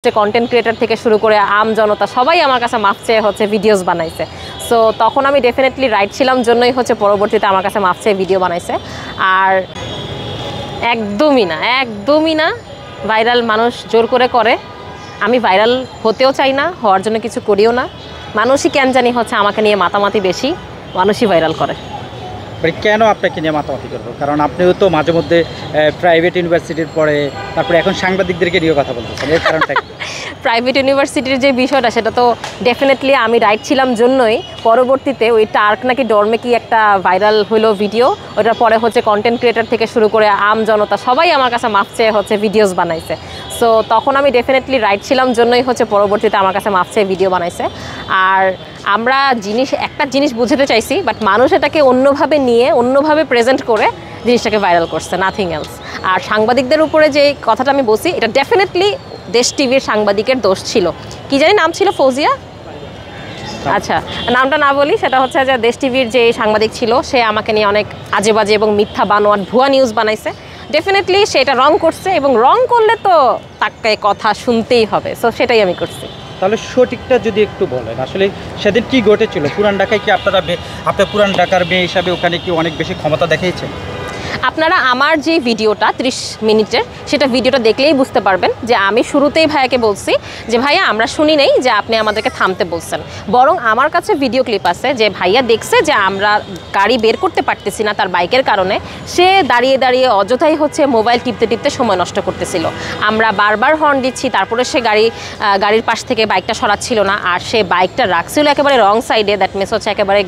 Content creator থেকে শুরু করে আম জনতা সবাই আমার কাছে মাফ চেয়ে ভিডিওস বানাইছে। সো তখন আমি ডেফিনেটলি রাইট ছিলাম জন্যই পরবর্তীতে আমার কাছে মাফ চেয়ে ভিডিও বানাইছে। আর একদমই না ভাইরাল মানুষ জোর করে। আমি ভাইরাল হতেও চাই না, হওয়ার জন্য কিছু করিও না। মানুষই কেন জানি আমাকে নিয়ে মাতামাতি বেশি, মানুষই ভাইরাল করে। কেন আপনাকে নিয়ে মাতামাতি করবো? কারণ আপনিও তো মাঝে মধ্যে প্রাইভেট ইউনিভার্সিটির পরে তারপরে এখন সাংবাদিকদেরকে নিয়ে কথা বলতেছেন, এর কারণটা কি? প্রাইভেট ইউনিভার্সিটির যে বিষয়টা সেটা তো ডেফিনেটলি আমি রাইট ছিলাম জন্যই পরবর্তীতে ওই টার্ক নাকি ডরমে কি একটা ভাইরাল হলো ভিডিও, ওটার পরে কন্টেন্ট ক্রিয়েটর থেকে শুরু করে আম জনতা সবাই আমার কাছে মাফ চেয়ে ভিডিওস বানাইছে। সো তখন আমি ডেফিনেটলি রাইট ছিলাম জন্যই পরবর্তীতে আমার কাছে মাফ চেয়ে ভিডিও বানাইছে। আর আমরা একটা জিনিস বুঝাতে চাইছি, বাট মানুষ এটাকে অন্যভাবে নিয়ে অন্যভাবে প্রেজেন্ট করে জিনিসটাকে ভাইরাল করছে, নাথিং এলস। আর সাংবাদিকদের উপরে যে কথাটা আমি বলছি, এটা ডেফিনেটলি দেশ টিভির সাংবাদিকের দোষ ছিল। কি জানি নাম ছিল, ফৌজিয়া, আচ্ছা নামটা না বলি, সেটা যে দেশ টিভির যে সাংবাদিক ছিল সে আমাকে নিয়ে অনেক আজে বাজে এবং মিথ্যা বানোয়াট ভুয়া নিউজ বানাইছে। ডেফিনেটলি সেটা রং করছে এবং রং করলে তো তাকে কথা শুনতেই হবে। সো সেটাই আমি করছি। তাহলে সঠিকটা যদি একটু বলেন, আসলে সেদিন কি ঘটেছিল? পুরান ঢাকায় কি আপনার পুরান ঢাকার মেয়ে হিসাবে ওখানে কি অনেক বেশি ক্ষমতা দেখিয়েছেন? আপনারা আমার যে ভিডিওটা 30 মিনিটের, সেটা ভিডিওটা দেখলেই বুঝতে পারবেন যে আমি শুরুতেই ভাইয়াকে বলছি যে ভাইয়া আমরা শুনি নেই যে আপনি আমাদেরকে থামতে বলছেন, বরং আমার কাছে ভিডিও ক্লিপ আছে যে ভাইয়া দেখছে যে আমরা গাড়ি বের করতে পারতেছি না তার বাইকের কারণে, সে দাঁড়িয়ে অযথাই মোবাইল টিপতে সময় নষ্ট করতেছিল। আমরা বারবার হর্ন দিচ্ছি, তারপরে সে গাড়ির পাশ থেকে বাইকটা সরাচ্ছিল না, আর সে বাইকটা রাখছিল একেবারে রং সাইডে, দ্যাট মিনস একেবারে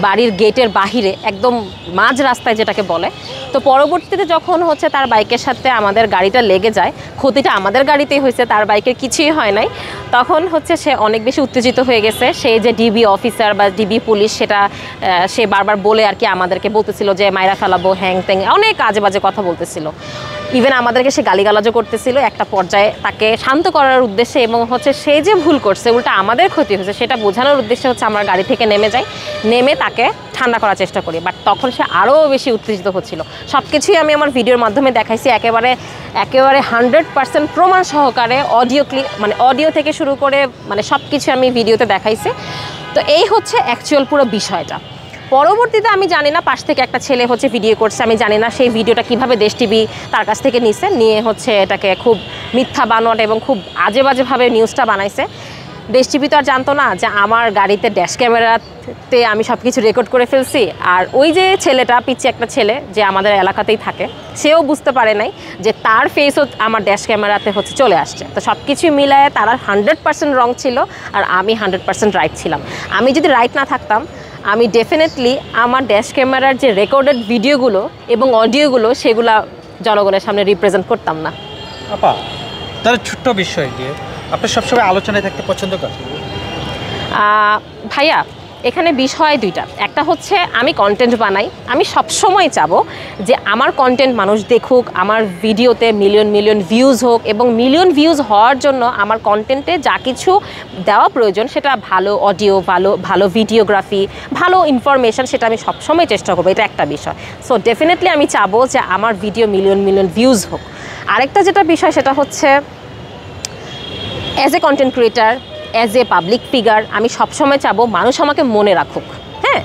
বাড়ির গেটের বাহিরে, একদম মাঝ রাস্তায় যেটাকে বলে। তো পরবর্তীতে যখন তার বাইকের সাথে আমাদের গাড়িটা লেগে যায়, ক্ষতিটা আমাদের গাড়িতেই হয়েছে, তার বাইকের কিছুই হয় নাই। তখন সে অনেক বেশি উত্তেজিত হয়ে গেছে। সে যে ডিবি অফিসার বা ডিবি পুলিশ, সেটা সে বারবার বলে আর কি আমাদেরকে বলতেছিল যে মাইরা ফেলাবো, হ্যাং ত্যাং, অনেক আজে বাজে কথা বলতেছিল। ইভেন আমাদেরকে সে গালিগালাজও করতেছিল একটা পর্যায়ে, তাকে শান্ত করার উদ্দেশ্যে এবং সে যে ভুল করছে, উল্টা আমাদের ক্ষতি হয়েছে সেটা বোঝানোর উদ্দেশ্যে আমরা গাড়ি থেকে নেমে তাকে ঠান্ডা করার চেষ্টা করি। বাট তখন সে আরও বেশি উত্তেজিত হচ্ছিল। সব কিছুই আমি আমার ভিডিওর মাধ্যমে দেখাইছি, একেবারে 100% প্রমাণ সহকারে, অডিও থেকে শুরু করে সব কিছু আমি ভিডিওতে দেখাইছি। তো এই অ্যাকচুয়াল পুরো বিষয়টা। পরবর্তীতে আমি জানি না, পাশ থেকে একটা ছেলে ভিডিও করছে, আমি জানি না সেই ভিডিওটা কিভাবে দেশ টিভি তার কাছ থেকে নিয়ে এটাকে খুব মিথ্যা বানোয়াট এবং খুব আজে বাজেভাবে নিউজটা বানাইছে। দেশ টিভি তো আর জানতো না যে আমার গাড়িতে ড্যাশ ক্যামেরাতে আমি সব কিছু রেকর্ড করে ফেলছি। আর ওই যে ছেলেটা, পিছিয়ে একটা ছেলে যে আমাদের এলাকাতেই থাকে, সেও বুঝতে পারে নাই যে তার ফেসও আমার ড্যাশ ক্যামেরাতে চলে আসছে। তো সব কিছুই মিলায় তারা 100% রং ছিল আর আমি 100% রাইট ছিলাম। আমি যদি রাইট না থাকতাম, আমি ডেফিনেটলি আমার ড্যাশ ক্যামেরার যে রেকর্ডেড ভিডিওগুলো এবং অডিওগুলো সেগুলা জনগণের সামনে রিপ্রেজেন্ট করতাম না। আপা, তাহলে ছোট্ট বিষয় দিয়ে আপনি সবসময় আলোচনায় থাকতে পছন্দ করেন? ভাইয়া, এখানে বিষয় দুইটা। একটা আমি কন্টেন্ট বানাই, আমি সবসময় চাবো যে আমার কন্টেন্ট মানুষ দেখুক, আমার ভিডিওতে মিলিয়ন ভিউজ হোক, এবং মিলিয়ন ভিউজ হওয়ার জন্য আমার কন্টেন্টে যা কিছু দেওয়া প্রয়োজন, সেটা ভালো অডিও, ভালো ভিডিওগ্রাফি, ভালো ইনফরমেশান, সেটা আমি সবসময় চেষ্টা করবো। এটা একটা বিষয়। সো ডেফিনেটলি আমি চাবো যে আমার ভিডিও মিলিয়ন ভিউজ হোক। আরেকটা যেটা বিষয়, সেটা as a content creator, as a public figure, আমি সবসময় চাবো মানুষ আমাকে মনে রাখুক। হ্যাঁ,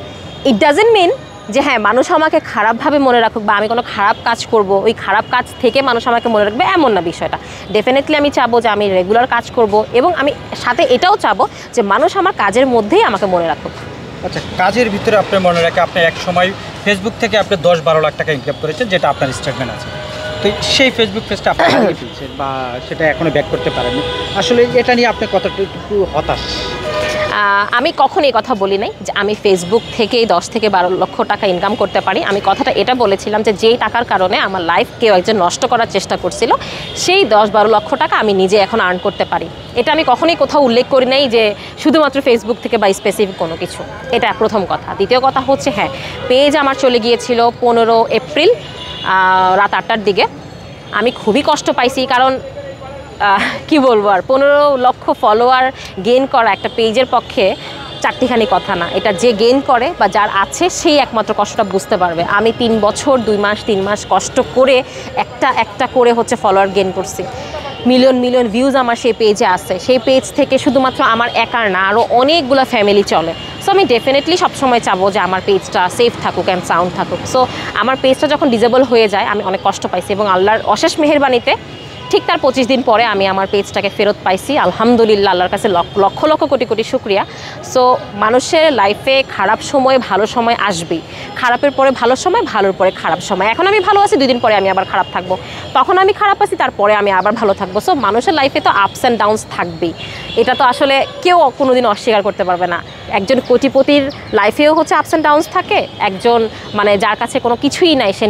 ইট ডাজেন্ট মিন যে মানুষ আমাকে খারাপভাবে মনে রাখুক বা আমি কোনো খারাপ কাজ করব, ওই খারাপ কাজ থেকে মানুষ আমাকে মনে রাখবে, এমন না বিষয়টা। ডেফিনেটলি আমি চাবো যে আমি রেগুলার কাজ করব, এবং আমি সাথে এটাও চাবো যে মানুষ আমার কাজের মধ্যেই আমাকে মনে রাখুক। আচ্ছা, কাজের ভিতরে আপনি মনে রাখে, আপনি এক সময় ফেসবুক থেকে আপনি 10-12 লাখ টাকা ইনকাম করেছেন, যেটা আপনার স্টেটমেন্ট আছে। তো সেই ফেসবুক পেজটা আপনি হারিয়ে ফেলছেন বা সেটা এখনও ব্যাক করতে পারেননি, আসলে এটা নিয়ে আপনি কতটুকু হতাশ? আমি কখনো এই কথা বলি নাই যে আমি ফেসবুক থেকেই 10 থেকে 12 লক্ষ টাকা ইনকাম করতে পারি। আমি কথাটা এটা বলেছিলাম যে যেই টাকার কারণে আমার লাইফ কেউ একজন নষ্ট করার চেষ্টা করছিল, সেই 10-12 লক্ষ টাকা আমি নিজে এখন আর্ন করতে পারি। এটা আমি কখনোই কোথাও উল্লেখ করি নাই যে শুধুমাত্র ফেসবুক থেকে বা স্পেসিফিক কোনো কিছু। এটা প্রথম কথা। দ্বিতীয় কথা হ্যাঁ, পেজ আমার চলে গিয়েছিল 15 এপ্রিল রাত 8টার দিকে। আমি খুবই কষ্ট পাইছি, কারণ কি বলবো আর, 15 লক্ষ ফলোয়ার গেইন করা একটা পেজের পক্ষে চারটিখানি কথা না। এটা যে গেইন করে বা যার আছে সেই একমাত্র কষ্টটা বুঝতে পারবে। আমি 3 বছর 2 মাস 3 মাস কষ্ট করে একটা করে ফলোয়ার গেইন করছি। মিলিয়ন মিলিয়ন ভিউজ আমার সেই পেজে আছে, সেই পেজ থেকে শুধুমাত্র আমার একার না আরও অনেকগুলো ফ্যামিলি চলে। সো আমি ডেফিনেটলি সবসময় চাবো যে আমার পেজটা সেফ থাকুক অ্যান্ড সাউন্ড থাকুক। সো আমার পেজটা যখন ডিজেবল হয়ে যায় আমি অনেক কষ্ট পাইছি, এবং আল্লাহর অশেষ মেহেরবানিতে ঠিক তার 25 দিন পরে আমি আমার পেজটাকে ফেরত পাইছি। আলহামদুলিল্লাহ, আল্লাহর কাছে লক্ষ লক্ষ কোটি কোটি শুকরিয়া। সো মানুষের লাইফে খারাপ সময় ভালো সময় আসবেই, খারাপের পরে ভালো সময়, ভালোর পরে খারাপ সময়। এখন আমি ভালো আছি, 2 দিন পরে আমি আবার খারাপ থাকবো, তখন আমি খারাপ আছি, তারপরে আমি আবার ভালো থাকবো। সো মানুষের লাইফে তো আপস অ্যান্ড ডাউনস থাকবেই, এটা তো আসলে কেউ কোনোদিন অস্বীকার করতে পারবে না। একজন কোটিপতির লাইফেও হচ্ছে আপস অ্যান্ড ডাউনস থাকে, একজন মানে যার কাছে কোনো কিছুই নাই সে